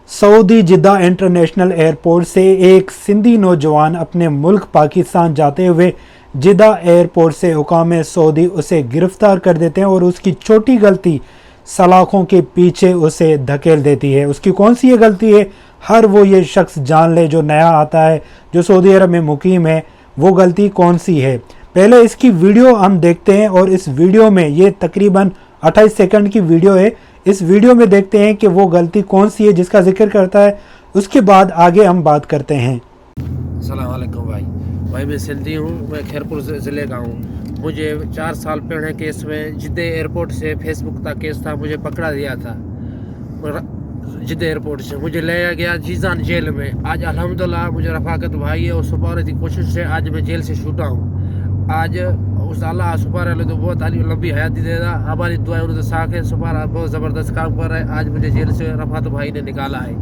Saudi जिद्दा international airport से एक सिंधी नौजवान अपने मुल्क पाकिस्तान जाते हुए जिद्दा एयरपोर्ट से हुकाम सऊदी उसे गिरफ्तार कर देते हैं और उसकी छोटी गलती सलाखों के पीछे उसे धकेल देती है। उसकी कौन सी ये गलती है, हर वो ये शख्स जान ले जो नया आता है, जो सऊदी अरब में मुकीम है, वो गलती कौन सी है। पहले इसकी वीडियो हम देखते हैं और इस वीडियो में ये तकरीबन 28 सेकंड की वीडियो है। इस वीडियो में देखते हैं कि वो गलती कौन सी है जिसका जिक्र करता है, उसके बाद आगे हम बात करते हैं। अस्सलाम वालेकुम भाई मैं सिंधी हूँ, मैं खैरपुर ज़िले का हूँ। मुझे 4 साल पहले केस में जिद्दा एयरपोर्ट से फेसबुक का केस था, मुझे पकड़ा दिया था जिद्दा एयरपोर्ट से, मुझे लाया गया जीजान जेल में। आज अल्हम्दुलिल्लाह मुझे रफाकत भाई और सुपारे की कोशिश से आज मैं जेल से छूटा हूँ। आज उस अल्लाह सुपारा तो बहुत लंबी हयाती दे रहा, हमारी दुआ उन्होंने साख है। सुपारा बहुत ज़बरदस्त काम कर रहा है। आज मुझे जेल से रफाकत भाई ने निकाला है।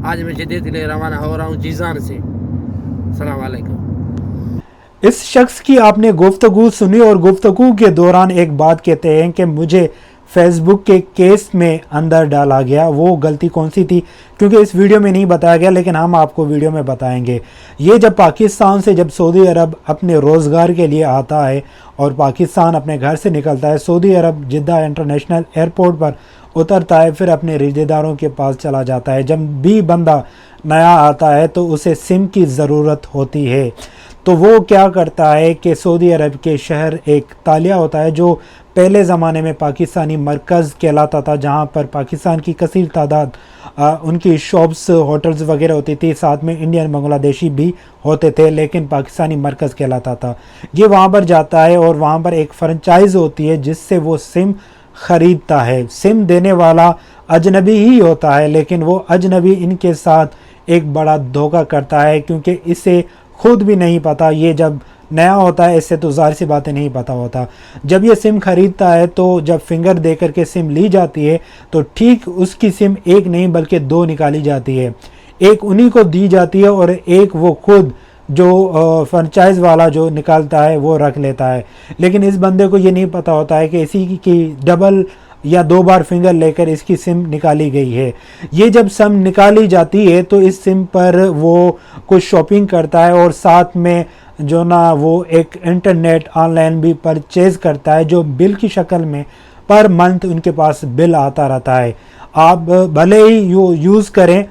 आज मैं जिद्दे के लिए रवाना हो रहा हूँ जीजान से। अस्सलाम वालेकुम। इस शख्स की आपने गुफ्तगू सुनी और गुफ्तगू के दौरान एक बात कहते हैं कि मुझे फेसबुक के केस में अंदर डाला गया। वो गलती कौन सी थी, क्योंकि इस वीडियो में नहीं बताया गया, लेकिन हम आपको वीडियो में बताएंगे। ये जब पाकिस्तान से जब सऊदी अरब अपने रोज़गार के लिए आता है और पाकिस्तान अपने घर से निकलता है, सऊदी अरब जिद्दा इंटरनेशनल एयरपोर्ट पर उतरता है, फिर अपने रिश्तेदारों के पास चला जाता है। जब भी बंदा नया आता है तो उसे सिम की ज़रूरत होती है, तो वो क्या करता है कि सऊदी अरब के शहर एक तालिया होता है जो पहले ज़माने में पाकिस्तानी मरकज़ कहलाता था, जहाँ पर पाकिस्तान की कसीर तादाद उनकी शॉप्स होटल्स वगैरह होती थी, साथ में इंडियन बांग्लादेशी भी होते थे, लेकिन पाकिस्तानी मरकज़ कहलाता था। ये वहाँ पर जाता है और वहाँ पर एक फ्रेंचाइज़ होती है जिससे वो सिम ख़रीदता है। सिम देने वाला अजनबी ही होता है, लेकिन वो अजनबी इनके साथ एक बड़ा धोखा करता है, क्योंकि इसे खुद भी नहीं पता। ये जब नया होता है इससे तो ज़ाहिर सी बातें नहीं पता होता। जब ये सिम ख़रीदता है तो जब फिंगर दे करके सिम ली जाती है तो ठीक उसकी सिम एक नहीं बल्कि 2 निकाली जाती है। एक उन्हीं को दी जाती है और एक वो खुद जो फ्रेंचाइज़ वाला जो निकालता है वो रख लेता है। लेकिन इस बंदे को ये नहीं पता होता है कि इसी की डबल या 2 बार फिंगर लेकर इसकी सिम निकाली गई है। ये जब सिम निकाली जाती है तो इस सिम पर वो कुछ शॉपिंग करता है और साथ में जो ना वो एक इंटरनेट ऑनलाइन भी परचेज़ करता है, जो बिल की शक्ल में पर मंथ उनके पास बिल आता रहता है। आप भले ही यूज़ करें,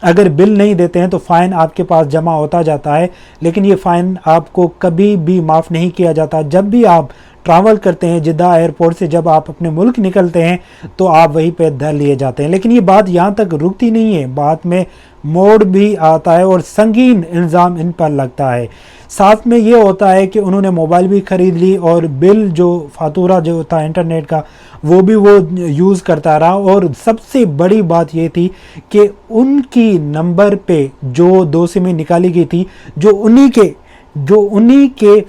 अगर बिल नहीं देते हैं तो फ़ाइन आपके पास जमा होता जाता है, लेकिन ये फ़ाइन आपको कभी भी माफ़ नहीं किया जाता। जब भी आप ट्रैवल करते हैं जिद्दा एयरपोर्ट से, जब आप अपने मुल्क निकलते हैं तो आप वहीं पे धर लिए जाते हैं। लेकिन ये बात यहाँ तक रुकती नहीं है, बात में मोड़ भी आता है और संगीन इल्ज़ाम इन पर लगता है। साथ में ये होता है कि उन्होंने मोबाइल भी ख़रीद ली और बिल जो फातूरा जो था इंटरनेट का वो भी वो यूज़ करता रहा। और सबसे बड़ी बात ये थी कि उनकी नंबर पे जो 2 सिमें निकाली गई थी, जो उन्हीं के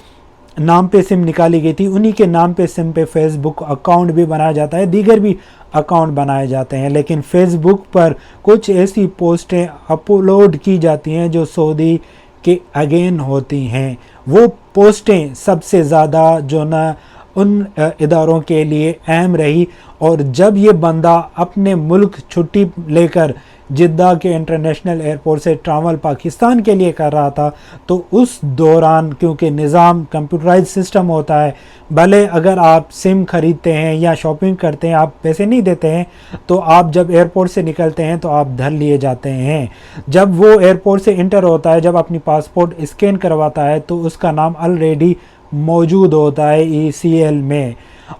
नाम पे सिम निकाली गई थी, उन्हीं के नाम पे सिम पे फेसबुक अकाउंट भी बनाया जाता है, दीगर भी अकाउंट बनाए जाते हैं। लेकिन फेसबुक पर कुछ ऐसी पोस्टें अपलोड की जाती हैं जो सऊदी के अगेन होती हैं। वो पोस्टें सबसे ज़्यादा जो ना उन इदारों के लिए अहम रही। और जब ये बंदा अपने मुल्क छुट्टी लेकर जिद्दा के इंटरनेशनल एयरपोर्ट से ट्रैवल पाकिस्तान के लिए कर रहा था, तो उस दौरान क्योंकि निज़ाम कंप्यूटराइज सिस्टम होता है, भले अगर आप सिम ख़रीदते हैं या शॉपिंग करते हैं, आप पैसे नहीं देते हैं, तो आप जब एयरपोर्ट से निकलते हैं तो आप धर लिए जाते हैं। जब वो एयरपोर्ट से इंटर होता है, जब अपनी पासपोर्ट स्कैन करवाता है तो उसका नाम ऑलरेडी मौजूद होता है ECL में,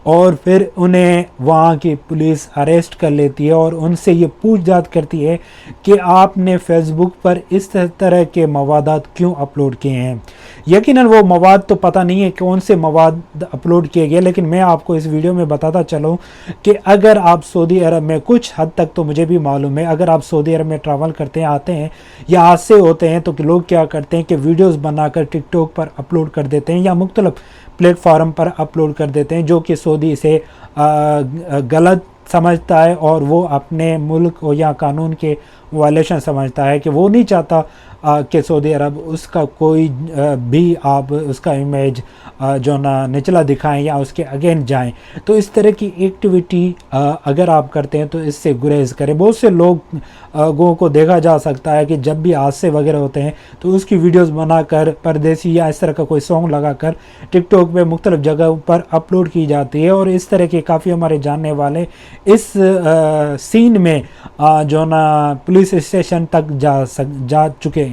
और फिर उन्हें वहाँ की पुलिस अरेस्ट कर लेती है और उनसे ये पूछताछ करती है कि आपने फेसबुक पर इस तरह के मवादात क्यों अपलोड किए हैं। यकीनन वो मवाद तो पता नहीं है कौन से मवाद अपलोड किए गए, लेकिन मैं आपको इस वीडियो में बताता चलूँ कि अगर आप सऊदी अरब में, कुछ हद तक तो मुझे भी मालूम है, अगर आप सऊदी अरब में ट्रैवल करते हैं, आते हैं या हादसे होते हैं, तो लोग क्या करते हैं कि वीडियोज़ बनाकर टिकटॉक पर अपलोड कर देते हैं या मुख्तलिफ प्लेटफार्म पर अपलोड कर देते हैं, जो कि सऊदी इसे गलत समझता है और वो अपने मुल्क या कानून के वायलेशन समझता है कि वो नहीं चाहता कि सऊदी अरब उसका कोई भी आप उसका इमेज जो ना निचला दिखाएं या उसके अगेंस्ट जाएं। तो इस तरह की एक्टिविटी अगर आप करते हैं तो इससे गुरेज करें। बहुत से लोगों को देखा जा सकता है कि जब भी हादसे वगैरह होते हैं तो उसकी वीडियोस बनाकर परदेसी या इस तरह का कोई सॉन्ग लगाकर टिकटॉक पे मुख्तलिफ जगहों पर अपलोड की जाती है, और इस तरह के काफ़ी हमारे जानने वाले इस सीन में जो ना पुलिस स्टेशन तक जा चुके हैं।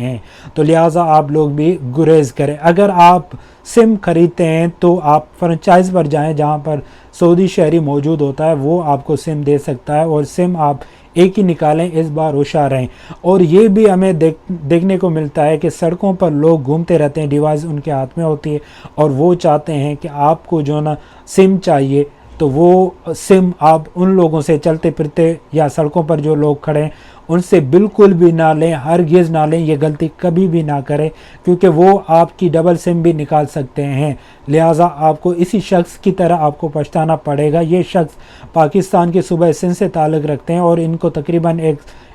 तो लिहाजा आप लोग भी गुरेज करें। अगर आप सिम खरीदते हैं तो आप फ्रेंचाइज पर जाएं जहां पर सऊदी शहरी मौजूद होता है, वो आपको सिम दे सकता है, और सिम आप एक ही निकालें, इस बार होशियार रहें। और ये भी हमें देखने को मिलता है कि सड़कों पर लोग घूमते रहते हैं, डिवाइस उनके हाथ में होती है और वो चाहते हैं कि आपको जो ना सिम चाहिए, तो वो सिम आप उन लोगों से चलते फिरते या सड़कों पर जो लोग खड़े हैं उनसे बिल्कुल भी ना लें, हरगिज़ ना लें। ये गलती कभी भी ना करें, क्योंकि वो आपकी डबल सिम भी निकाल सकते हैं। लिहाजा आपको इसी शख्स की तरह आपको पछताना पड़ेगा। ये शख्स पाकिस्तान के सूबा सिंध से ताल्लुक़ रखते हैं और इनको तकरीबन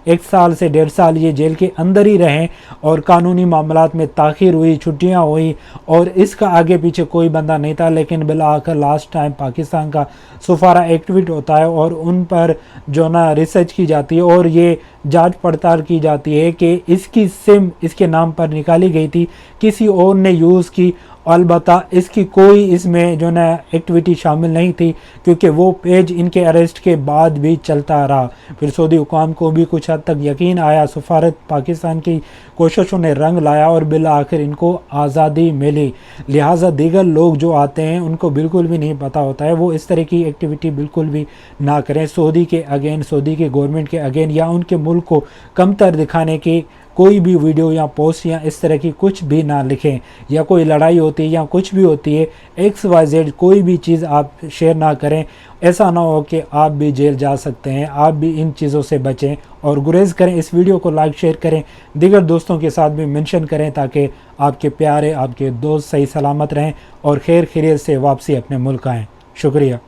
एक साल से 1.5 साल ये जेल के अंदर ही रहें, और कानूनी मामलात में ताख़ीर हुई, छुट्टियां हुई, और इसका आगे पीछे कोई बंदा नहीं था। लेकिन बिला आखिर लास्ट टाइम पाकिस्तान का सफारा एक्टिवेट होता है और उन पर जो ना रिसर्च की जाती है और ये जांच पड़ताल की जाती है कि इसकी सिम इसके नाम पर निकाली गई थी, किसी और ने यूज़ की। अलबत्ता इसकी कोई इसमें जो ना एक्टिविटी शामिल नहीं थी, क्योंकि वो पेज इनके अरेस्ट के बाद भी चलता रहा। फिर सऊदी हुकाम को भी कुछ हद तक यकीन आया, सफारत पाकिस्तान की कोशिशों ने रंग लाया और बिल आखिर इनको आज़ादी मिली। लिहाजा दीगर लोग जो आते हैं उनको बिल्कुल भी नहीं पता होता है, वो इस तरह की एक्टिविटी बिल्कुल भी ना करें। सऊदी के अगेन, सऊदी के गवर्नमेंट के अगेन या उनके मुल्क को कमतर दिखाने की कोई भी वीडियो या पोस्ट या इस तरह की कुछ भी ना लिखें। या कोई लड़ाई होती है या कुछ भी होती है, XYZ कोई भी चीज़ आप शेयर ना करें। ऐसा ना हो कि आप भी जेल जा सकते हैं। आप भी इन चीज़ों से बचें और गुरेज करें। इस वीडियो को लाइक शेयर करें, दीगर दोस्तों के साथ भी मेंशन करें, ताकि आपके प्यारे आपके दोस्त सही सलामत रहें और खैर खैरियत से वापसी अपने मुल्क आएँ। शुक्रिया।